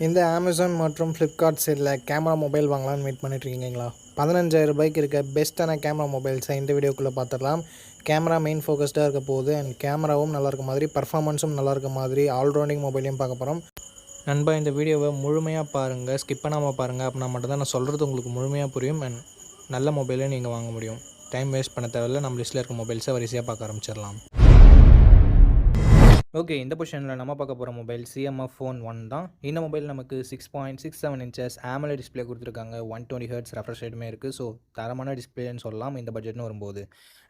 இந்த அமேசான் மற்றும் Flipkart சேலில் camera mobile வாங்கலாம்னு வெயிட் பண்ணிட்டுருக்கீங்களா? 15,000 ரூபாய்க்கு இருக்க பெஸ்ட்டான கேமரா மொபைல்ஸை இந்த வீடியோக்குள்ளே பார்த்துடலாம். கேமரா மெயின் ஃபோக்கஸ்டாக இருக்க போகுது அண்ட் கேமராவும் நல்லா இருக்க மாதிரி, பர்ஃபார்மன்ஸும் நல்லா இருக்க மாதிரி ஆல்ரவுண்டிங் மொபைலையும் பார்க்க போகிறோம். நண்பா, இந்த வீடியோவை முழுமையாக பாருங்கள், ஸ்கிப் பண்ணாமல் பாருங்கள். அப்படின்னா மட்டும் தான் நான் சொல்கிறது உங்களுக்கு முழுமையாக புரியும் அண்ட் நல்ல மொபைலை நீங்கள் வாங்க முடியும். டைம் வேஸ்ட் பண்ண தேவையில்லை, நம்ம லிஸ்ட்டில் இருக்க மொபைல்ஸை வரிசையாக பார்க்க ஆரம்பிச்சிடலாம். ஓகே, இந்த பொசிஷனில் நம்ம பார்க்க போகிற மொபைல் சிஎம்எஃப் ஃபோன் 1 தான். இந்த மொபைல் நமக்கு 6.67 இன்ச்சஸ் AMOLED டிஸ்பிளே கொடுத்துருக்காங்க. 120 ஹெர்ட்ஸ் ரெஃப்ரெஷ் ரேட்டுமே இருக்குது. ஸோ தரமான டிஸ்பிளேன்னு சொல்லலாம் இந்த பட்ஜெட்னு வரும்போது.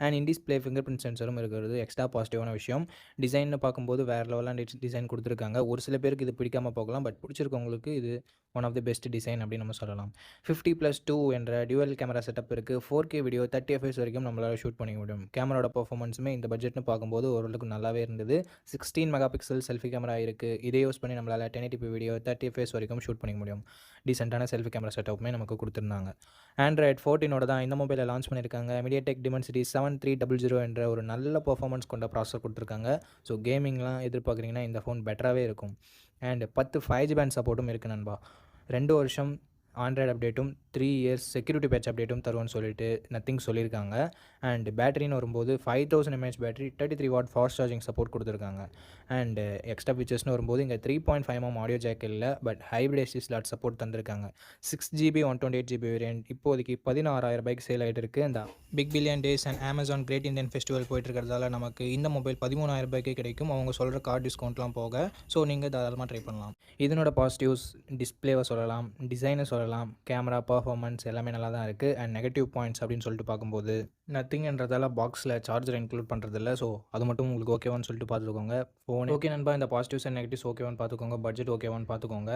அண்ட் இன் டிஸ்பிளே ஃபிங்கர் பிரிண்ட் சென்சரும் இருக்கிறது எக்ஸ்ட்ரா பாசிட்டிவான விஷயம். டிசைன்னு பார்க்கும்போது வேறு லெவலான டிசைன் கொடுத்துருக்காங்க. ஒரு சில பேருக்கு இது பிடிக்காமல் போகலாம், பட் பிடிச்சிருக்கவங்களுக்கு இது one of the best design அப்படின்னு நம்ம சொல்லலாம். 50+2 என்ற டியூவல் கேமரா செட்டப் இருக்குது. 4K வீடியோ 30 FPS வரைக்கும் நம்மளால் ஷூட் பண்ணிக்க முடியும். கேமராவோட பர்ஃபார்மன்ஸுமே இந்த பட்ஜெட்னு பார்க்கும்போது ஓரளவுக்கு நல்லாவே இருந்தது. 16 மெகா பிக்சல் செல்ஃபி கேமரா இருக்குது. இதை யூஸ் பண்ணி நம்மளால் 1080p வீடியோ 30 FPS வரைக்கும் ஷூட் பண்ணிக்க முடியும். டீசெண்டான செல்ஃபி கேமரா செட்டப்புமே நமக்கு கொடுத்துருந்தாங்க. Android 14 தான் இந்த மொபைலை லான்ச் பண்ணியிருக்காங்க. MediaTek Dimensity 7300 என்ற ஒரு நல்ல பர்ஃபார்மன்ஸ் கொண்ட ப்ராசஸர் கொடுத்துருக்காங்க. ஸோ கேமிங்லாம் எதிர்பார்க்குறீங்கன்னா இந்த ஃபோன் பெட்டராகவே இருக்கும். அண்ட் 10 5G பேண்ட் சப்போர்ட்டும் இருக்குது நண்பா. 2 வருஷம் ஆண்ட்ராய்டு அப்டேட்டும் 3 இயர்ஸ் செக்யூரிட்டி பேட்ச் அப்டேட்டும் தருவோன்னு சொல்லிட்டு நத்திங் சொல்லியிருக்காங்க. அண்ட் பேட்டரின்னு வரும்போது 5000 mAh battery, 33 watt fast charging support கொடுத்துருக்காங்க. அண்ட் எக்ஸ்ட்ரா ஃபீச்சர்ஸ்னு வரும்போது இங்கே 3.5mm ஆடியோ ஜாக் இல்லை, but hybrid SD slot support தந்திருக்காங்க. 6GB 128GB வேரியன்ட் இப்போதைக்கு 16,000 ரூபாய்க்கு சேல் ஆகிட்டு இருக்குது. இந்த big billion days and Amazon great Indian festival போயிட்டு இருக்கிறதால நமக்கு இந்த மொபைல் 13,000 ரூபாய்க்கு கிடைக்கும், அவங்க சொல்கிற கார்டு டிஸ்கவுண்ட்லாம் போக. ஸோ நீங்கள் தாராளமாக ட்ரை பண்ணலாம். இதனோட பாசிட்டிவ்ஸ் டிஸ்பிளேவை சொல்லலாம், டிசைனை சொல்லலாம், கேமரா பர்ஃபார்மன்ஸ் எல்லாமே நல்லா தான் இருக்குது. அண்ட் நெகட்டிவ் பாயிண்ட்ஸ் அப்படின்னு சொல்லிட்டு பார்க்கும்போது நத்திங்ன்றதால பாக்ஸில் சார்ஜர் இன்க்ளூட் பண்ணுறதில்ல. ஸோ அது மட்டும் உங்களுக்கு ஓகேவான்னு சொல்லிட்டு பார்த்துக்கோங்க. ஃபோன் ஓகே நண்பா, இந்த பாசிட்டிவ்ஸ் அண்ட் நெகட்டிவ்ஸ் ஓகேவான்னு பார்த்துக்கோங்க. பட்ஜெட் ஓகேவான்னு பார்த்துக்கோங்க.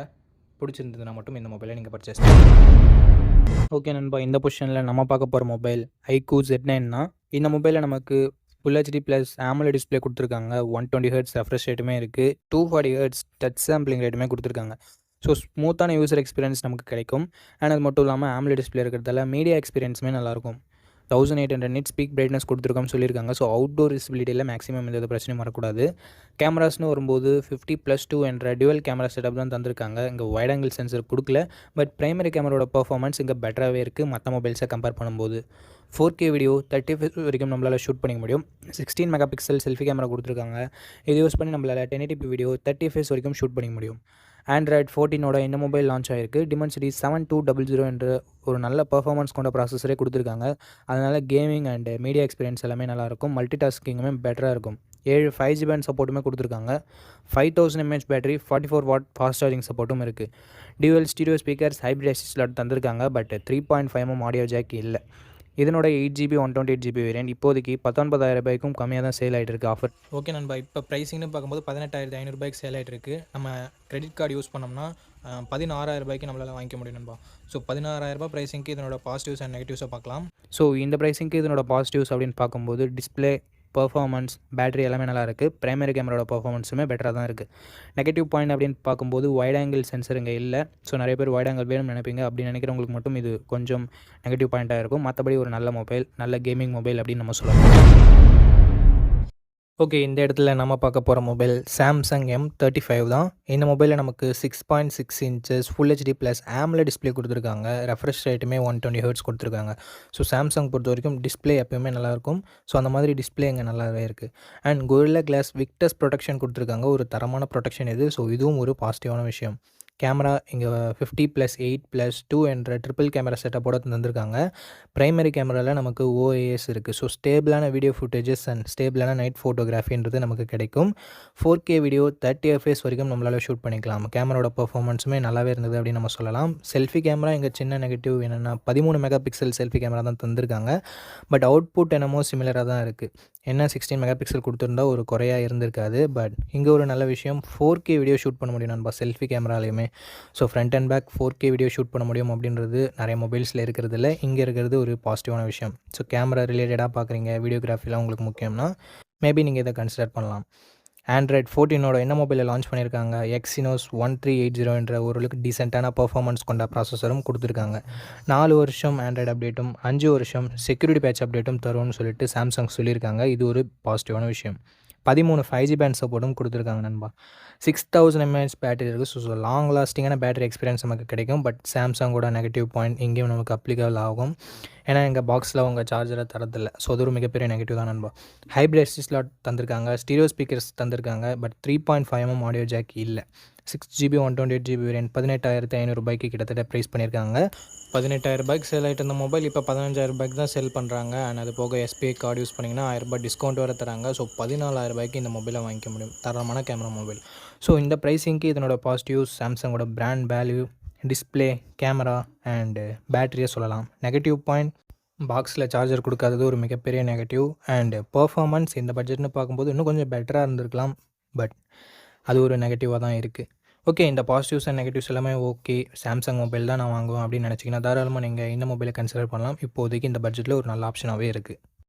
பிடிச்சிருந்ததுன்னா மட்டும் இந்த மொபைலை நீங்கள் பர்ச்சேஸ் பண்ணுங்கள். ஓகே நண்பா, இந்த பொசிஷனில் நம்ம பார்க்க போகிற மொபைல் iQOO Z9 தான். இந்த மொபைலில் நமக்கு Full HD plus AMOLED display கொடுத்துருக்காங்க. 120 ஹெர்ட்ஸ் ரெஃப்ரெஷ் ரேட்டுமே இருக்குது. 240 ஹெர்ட்ஸ் டச் சாம்பிளிங் ரேட்டுமே கொடுத்துருக்காங்க. ஸோ ஸ்மூத்தான யூசர் எக்ஸ்பீரியன்ஸ் நமக்கு கிடைக்கும். அண்ட் அது மட்டும் இல்லாமல் AMOLED டிஸ்பிளே இருக்கிறதால மீடியா எக்ஸ்பீரியன்ஸுமே நல்லாயிருக்கும். 1800 nits பீக் பிரைட்னஸ் கொடுத்துருக்கோம்னு சொல்லியிருக்காங்க. ஸோ அவுட்டோர் விசிபிலிட்டியில் மேக்ஸிமம் எந்த பிரச்சனையும் வரக்கூடாது. கேமராஸ்னு வரும்போது 50+2 என்ற டியூவல் கேமரா செட்டப் தான் தந்திருக்காங்க. இங்கே வைட் ஆங்கிள் சென்சர் கொடுக்கல, பட் பிரைமரி கேமராவோட பர்ஃபார்மன்ஸ் இங்கே பெட்டராகவே இருக்குது மற்ற மொபைல்ஸை கம்பேர் பண்ணும்போது. 4K வீடியோ 30 FPS வரைக்கும் நம்மளால் ஷூட் பண்ணிக்க முடியும். 16 மெகா பிக்சல் செல்ஃபி கேமரா கொடுத்துருக்காங்க. இதை யூஸ் பண்ணி நம்மளால் 1080p வீடியோ 30 FPS வரைக்கும் ஷூட் பண்ணிக்க முடியும். Android 14 இந்த மொபைல் லான்ச் ஆகிருக்கு. Dimensity 7200 என்ற ஒரு நல்ல பர்ஃபார்மன்ஸ் கொண்ட ப்ராசஸரே கொடுத்துருக்காங்க. அதனால் கேமிங் அண்ட் மீடியா எக்ஸ்பீரியன்ஸ் எல்லாமே நல்லாயிருக்கும். மல்டி டாஸ்கிங்குமே பெட்டராக இருக்கும். 7 5G பேண்ட் சப்போர்ட்டுமே கொடுத்துருக்காங்க. 5000 mAh battery, 44 watt fast charging சப்போர்ட்டும் இருக்குது. Dual stereo speakers, hybrid SD slot தந்திருக்காங்க, பட் 3.5mm ஆடியோ ஜாக் இல்லை. இதனோட 8GB 128GB வேரியன்ட் இப்போதைக்கு 19,000 ரூபாய்க்கும் கம்மியாக தான் சேல் ஆகிட்டு இருக்குது ஆஃபர். ஓகே நண்பா, இப்போ ப்ரைஸிங்னு பார்க்கும்போது 18,500 ரூபாய்க்கு சேல் ஆகிட்டு இருக்குது. நம்ம கிரெடிட் கார்டு யூஸ் பண்ணோம்னா 16,000 ரூபாய்க்கு நம்மளால் வாங்கிக்க முடியும் நண்பா. ஸோ 16,000 ரூபாய் ப்ரைஸிங்க்கு இதனோட பாசிட்டிவ்ஸ் அண்ட் நெகட்டிவ்ஸை பார்க்கலாம். ஸோ இந்த ப்ரைஸிங்க்கு இதனோட பாசிட்டிவ்ஸ் அப்படின்னு பார்க்கும்போது டிஸ்பிளே, பர்ஃபார்மன்ஸ், பேட்டரி எல்லாமே நல்லா இருக்குது. பிரைமரி கேமராவோட பர்ஃபார்மன்ஸுமே பெட்டராக தான் இருக்குது. நெகட்டிவ் பாயிண்ட் அப்படின்னு பார்க்கும்போது வைட் ஆங்கிள் சென்சர் இங்கே இல்லை. ஸோ நிறைய பேர் வைட் ஆங்கிள் வேணும்னு நினைப்பீங்க. அப்படி நினைக்கிறவங்களுக்கு மட்டும் இது கொஞ்சம் நெகட்டிவ் பாயிண்ட்டாக இருக்கும். மற்றபடி ஒரு நல்ல மொபைல், நல்ல கேமிங் மொபைல் அப்படின்னு நம்ம சொல்லலாம். ஓகே, இந்த இடத்துல நம்ம பார்க்க போகிற மொபைல் Samsung M35 தான். இந்த மொபைலில் நமக்கு 6.6 inches Full HD plus AMOLED display கொடுத்துருக்காங்க. ரெஃப்ரெஷ் ரேட்டுமே 120 ஹெர்ட்ஸ் கொடுத்துருக்காங்க. ஸோ சாம்சங் பொறுத்த வரைக்கும் டிஸ்பிளே எப்போயுமே நல்லாயிருக்கும். ஸோ அந்த மாதிரி டிஸ்பிளே இங்கே நல்லாவே இருக்குது. And Gorilla Glass Victus protection கொடுத்துருக்காங்க. ஒரு தரமான ப்ரொடெக்ஷன் இது. ஸோ இதுவும் ஒரு பாசிட்டிவான விஷயம். கேமரா இங்கே 50+8+2 என்ற ட்ரிபிள் கேமரா செட்டப்போட தந்திருக்காங்க. பிரைமரி கேமராவில் நமக்கு OIS இருக்குது. ஸோ ஸ்டேபிளான வீடியோ ஃபுட்டேஜஸ் அண்ட் ஸ்டேபிளான நைட் ஃபோட்டோகிராஃபின்றது நமக்கு கிடைக்கும். 4K வீடியோ 30 FPS வரைக்கும் நம்மளால் ஷூட் பண்ணிக்கலாம். கேமராவோட பர்ஃபார்மன்ஸுமே நல்லாவே இருந்தது அப்படின்னு நம்ம சொல்லலாம். செல்ஃபி கேமரா இங்கே சின்ன நெகட்டிவ் என்னென்னா 13 மெகா பிக்சல் செல்ஃபி கேமரா தான் தந்திருக்காங்க. பட் அவுட்புட் என்னமோ சிமிலராக தான் இருக்குது. என்ன 16 மெகா பிக்சல் கொடுத்துருந்தா ஒரு குறையாக இருந்திருக்காது. பட் இங்கே ஒரு நல்ல விஷயம், 4K வீடியோ ஷூட் பண்ண முடியும் நண்பா செல்ஃபி கேமராலையுமே. So front and back 4K video shoot பண்ண முடியும் அப்படின்றது நிறைய மொபைல்ஸில் இருக்கிறதில்ல. இங்கே இருக்கிறது ஒரு பாசிட்டிவான விஷயம். ஸோ கேமரா ரிலேட்டடாக பார்க்குறீங்க, வீடியோகிராஃபிலாம் உங்களுக்கு முக்கியம்னா மேபி நீங்கள் இதை கன்சிடர் பண்ணலாம். Android 14 இந்த மொபைலை லான்ச் பண்ணியிருக்காங்க. Exynos 1380 என்ற ஓரளவுக்கு டீசெண்டான பர்ஃபார்மன்ஸ் கொண்ட ப்ராசஸரும் கொடுத்துருக்காங்க. 4 வருஷம் ஆண்ட்ராய்டு அப்டேட்டும் 5 வருஷம் செக்யூரிட்டி பேட்ச் அப்டேட்டும் தரும்னு சொல்லிட்டு சாம்சங் சொல்லியிருக்காங்க. இது ஒரு பாசிட்டிவான விஷயம். 13 5G பேண்ட் சப்போர்ட்டும் கொடுத்துருக்காங்க நண்பா. 6000 mAh பேட்டரி இருக்குது. ஸோ லாங் லாஸ்டிங்கான பேட்டரி எக்ஸ்பீரியன்ஸ் நமக்கு கிடைக்கும். பட் சாம்சங்கோட நெகட்டிவ் பாயிண்ட் இங்கேயும் நமக்கு அப்ளிகபிள் ஆகும். ஏன்னா எங்கள் பாக்ஸில் அவங்க சார்ஜரை தரதில்லை. ஸோ அது ஒரு மிகப்பெரிய நெகட்டிவ் தான் நண்பா. ஹைப்ரிட் எஸ்டி ஸ்லாட் தந்திருக்காங்க, ஸ்டீரியோ ஸ்பீக்கர்ஸ் தந்திருக்காங்க. பட் 3.5mm ஆடியோ ஜாக் இல்லை. 6GB 128GB வேரியன்ட் 18,500 கிட்டத்தட்ட ப்ரைஸ் பண்ணியிருக்காங்க. 18,000 சேல் ஆகிட்டு இருந்த மொபைல் இப்போ 15,000 தான் சேல் பண்ணுறாங்க. அண்ட் அது போக எஸ்பிஐ கார்டு யூஸ் பண்ணிங்கன்னா 1000 டிஸ்கவுண்ட் வர தராங்க. ஸோ 14,000 இந்த மொபைலை வாங்கிக்க முடியும். தரமான கேமரா மொபைல். ஸோ இந்த ப்ரைஸிங்க்கு இதனோட பாசிட்டிவ்ஸ் சாம்சங்கோட brand value, display, camera and பேட்டரியை சொல்லலாம். நெகட்டிவ் பாயிண்ட் பாக்ஸில் சார்ஜர் கொடுக்காதது ஒரு மிகப்பெரிய நெகட்டிவ். அண்டு பர்ஃபார்மன்ஸ் இந்த பட்ஜெட்னு பார்க்கும்போது இன்னும் கொஞ்சம் பெட்டராக இருந்திருக்கலாம். பட் அது ஒரு நெகட்டிவாக தான் இருக்குது. ஓகே, இந்த பாசிட்டிவ்ஸ் அண்ட் நெகட்டிவ்ஸ் எல்லாமே ஓகே. சாம்சங் மொபைல் தான் நான் வாங்குவேன் அப்படின்னு நினச்சிங்கன்னா தாராளமாக நீங்கள் இந்த மொபைலை கன்சிடர் பண்ணலாம். இப்போதைக்கு இந்த பட்ஜெட்டில் ஒரு நல்ல ஆப்ஷனாகவே இருக்குது.